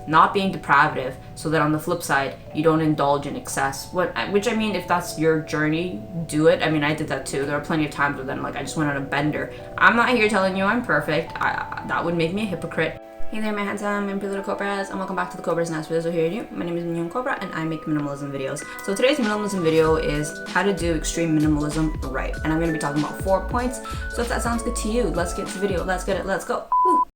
not being depravative, so that on the flip side, you don't indulge in excess. Which I mean, if that's your journey, do it. I mean, I did that too. There are plenty of times where then like I just went on a bender. I'm not here telling you I'm perfect. That would make me a hypocrite. Hey there, my handsome and pretty little Cobras, and welcome back to the Cobras Nest. For those who are new, my name is Mignon Cobra and I make minimalism videos. So today's minimalism video is how to do extreme minimalism right. And I'm going to be talking about 4 points. So if that sounds good to you, let's get to the video. Let's get it. Let's go. Woo.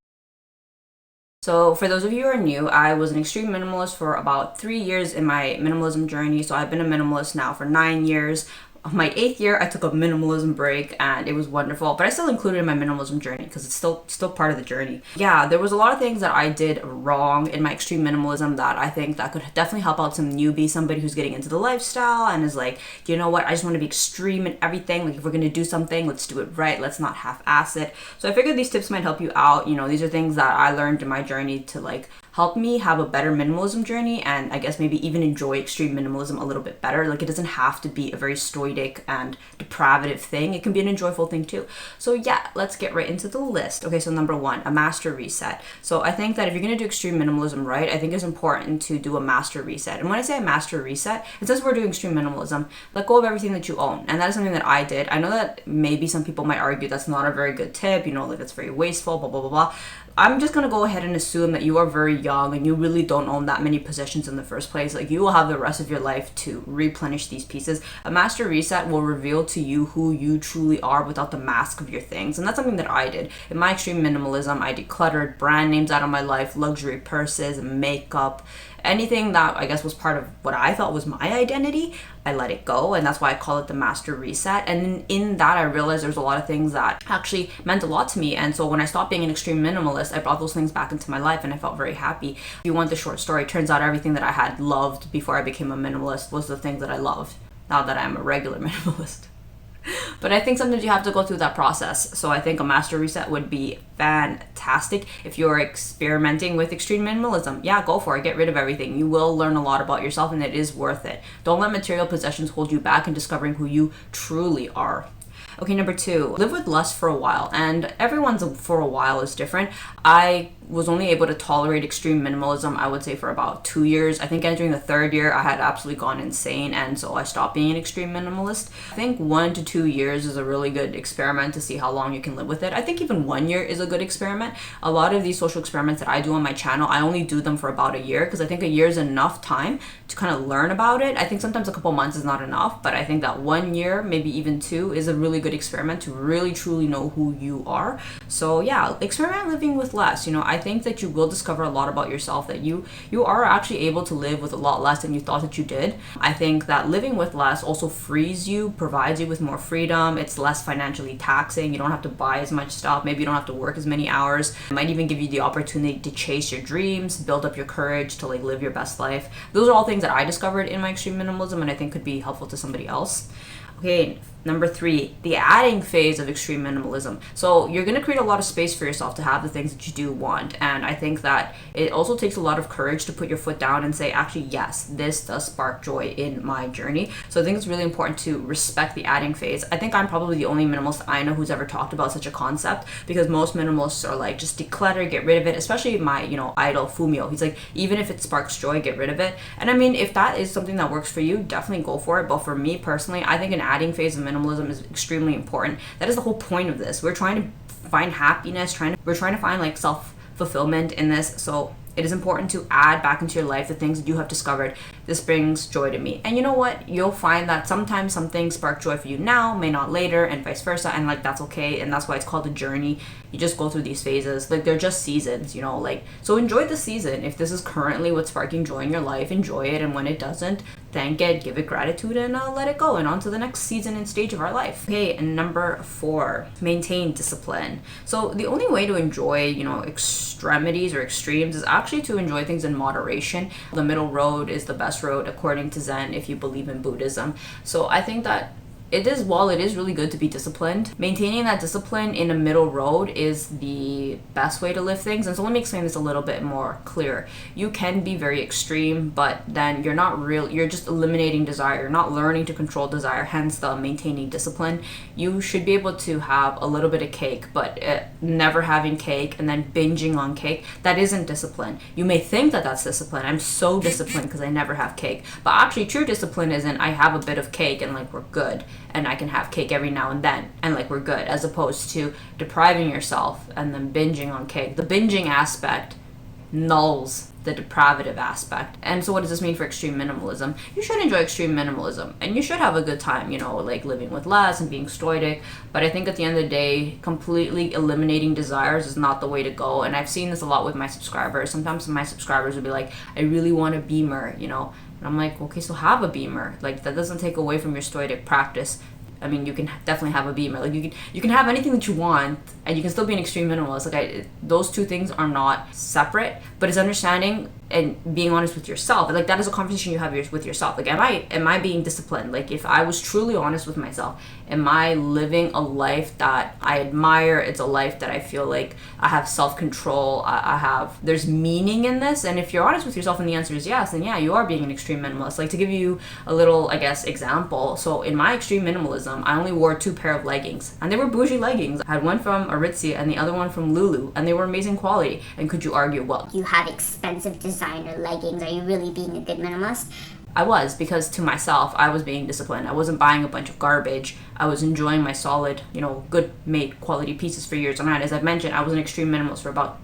So for those of you who are new, I was an extreme minimalist for about 3 years in my minimalism journey. So I've been a minimalist now for 9 years. My 8th year, I took a minimalism break and it was wonderful, but I still included it in my minimalism journey because it's still part of the journey. Yeah, there was a lot of things that I did wrong in my extreme minimalism that I think that could definitely help out some newbie, somebody who's getting into the lifestyle and is like, you know what, I just want to be extreme in everything. Like if we're going to do something, let's do it right. Let's not half-ass it. So I figured these tips might help you out. You know, these are things that I learned in my journey to like help me have a better minimalism journey, and I guess maybe even enjoy extreme minimalism a little bit better. Like it doesn't have to be a very stoic and depravative thing. It can be an enjoyable thing too. So yeah, let's get right into the list. Okay, so number 1, a master reset. So I think that if you're going to do extreme minimalism right, I think it's important to do a master reset. And when I say a master reset, it says we're doing extreme minimalism, let go of everything that you own. And that is something that I did. I know that maybe some people might argue that's not a very good tip, you know, like it's very wasteful, blah, blah, blah, blah. I'm just going to go ahead and assume that you are very young and you really don't own that many possessions in the first place. Like you will have the rest of your life to replenish these pieces. A master reset will reveal to you who you truly are without the mask of your things. And that's something that I did. In my extreme minimalism, I decluttered brand names out of my life, luxury purses, makeup, anything that I guess was part of what I thought was my identity. I let it go, and that's why I call it the master reset. And in that, I realized there's a lot of things that actually meant a lot to me. And so when I stopped being an extreme minimalist, I brought those things back into my life and I felt very happy. If you want the short story, it turns out everything that I had loved before I became a minimalist was the things that I loved now that I'm a regular minimalist. But I think sometimes you have to go through that process. So I think a master reset would be fantastic if you're experimenting with extreme minimalism. Yeah, go for it. Get rid of everything. You will learn a lot about yourself and it is worth it. Don't let material possessions hold you back in discovering who you truly are. Okay, number 2, live with less for a while. And everyone's for a while is different. I was only able to tolerate extreme minimalism, I would say, for about 2 years. I think entering the 3rd year, I had absolutely gone insane, and so I stopped being an extreme minimalist. I think 1 to 2 years is a really good experiment to see how long you can live with it. I think even 1 year is a good experiment. A lot of these social experiments that I do on my channel, I only do them for about a year because I think a year is enough time to kind of learn about it. I think sometimes a couple months is not enough, but I think that 1 year, maybe even 2, is a really good experiment to really truly know who you are. So yeah, experiment living with less. You know, I think that you will discover a lot about yourself, that you are actually able to live with a lot less than you thought that you did. I think that living with less also frees you, provides you with more freedom. It's less financially taxing. You don't have to buy as much stuff. Maybe you don't have to work as many hours. It might even give you the opportunity to chase your dreams, build up your courage to like live your best life. Those are all things that I discovered in my extreme minimalism and I think could be helpful to somebody else. Okay, number 3, the adding phase of extreme minimalism. So you're going to create a lot of space for yourself to have the things that you do want. And I think that it also takes a lot of courage to put your foot down and say, actually, yes, this does spark joy in my journey. So I think it's really important to respect the adding phase. I think I'm probably the only minimalist I know who's ever talked about such a concept, because most minimalists are like, just declutter, get rid of it. Especially my, idol Fumio. He's like, even if it sparks joy, get rid of it. And I mean, if that is something that works for you, definitely go for it. But for me personally, I think an adding phase of minimalism is extremely important. That is the whole point of this. We're trying to find happiness, we're trying to find like self-fulfillment in this. So it is important to add back into your life the things that you have discovered. This brings joy to me. And you know what? You'll find that sometimes some things spark joy for you now, may not later, and vice versa. And like, that's okay. And that's why it's called a journey. You just go through these phases. Like, they're just seasons, so enjoy the season. If this is currently what's sparking joy in your life, enjoy it. And when it doesn't, thank it, give it gratitude, and let it go. And on to the next season and stage of our life. Okay, and number 4, maintain discipline. So the only way to enjoy, extremities or extremes is actually to enjoy things in moderation. The middle road is the best road according to Zen, if you believe in Buddhism. So I think that while it is really good to be disciplined, maintaining that discipline in a middle road is the best way to live things. And so let me explain this a little bit more clear. You can be very extreme, but then you're just eliminating desire. You're not learning to control desire, hence the maintaining discipline. You should be able to have a little bit of cake, but never having cake and then binging on cake, that isn't discipline. You may think that that's discipline. I'm so disciplined because I never have cake. But actually true discipline isn't I have a bit of cake and like we're good, and I can have cake every now and then and like we're good, as opposed to depriving yourself and then binging on cake. The binging aspect nulls the deprivative aspect. And so what does this mean for extreme minimalism? You should enjoy extreme minimalism and you should have a good time, like living with less and being stoic. But I think at the end of the day, completely eliminating desires is not the way to go. And I've seen this a lot with my subscribers. Sometimes my subscribers will be like, I really want a Beamer, and I'm like, okay, so have a Beamer. Like, that doesn't take away from your stoic practice. I mean, you can definitely have a Beamer. Like, you can have anything that you want, and you can still be an extreme minimalist. Like, those two things are not separate, but it's understanding and being honest with yourself. Like, that is a conversation you have with yourself. Like, am I being disciplined? Like, if I was truly honest with myself, am I living a life that I admire? It's a life that I feel like I have self-control. There's meaning in this. And if you're honest with yourself and the answer is yes, then yeah, you are being an extreme minimalist. Like, to give you a little, I guess, example. So in my extreme minimalism, I only wore 2 pair of leggings, and they were bougie leggings. I had one from Aritzia and the other one from Lulu, and they were amazing quality. And could you argue, well, you have expensive designer leggings, are you really being a good minimalist? I was, because to myself, I was being disciplined. I wasn't buying a bunch of garbage. I was enjoying my solid, good made quality pieces for years on end. As I've mentioned, I was an extreme minimalist for about,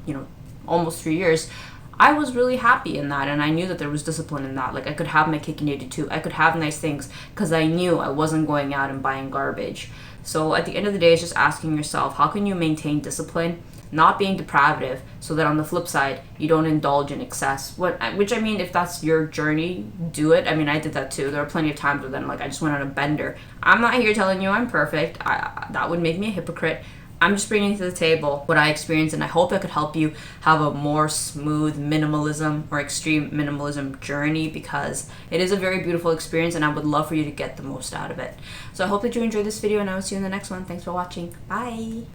almost 3 years. I was really happy in that, and I knew that there was discipline in that. Like, I could have my cake and eat it too. I could have nice things because I knew I wasn't going out and buying garbage. So at the end of the day, it's just asking yourself, how can you maintain discipline, not being deprivative, so that on the flip side, you don't indulge in excess. Which I mean, if that's your journey, do it. I mean, I did that too. There are plenty of times where then, like, I just went on a bender. I'm not here telling you I'm perfect. That would make me a hypocrite. I'm just bringing to the table what I experienced, and I hope I could help you have a more smooth minimalism or extreme minimalism journey, because it is a very beautiful experience and I would love for you to get the most out of it. So I hope that you enjoyed this video, and I will see you in the next one. Thanks for watching. Bye.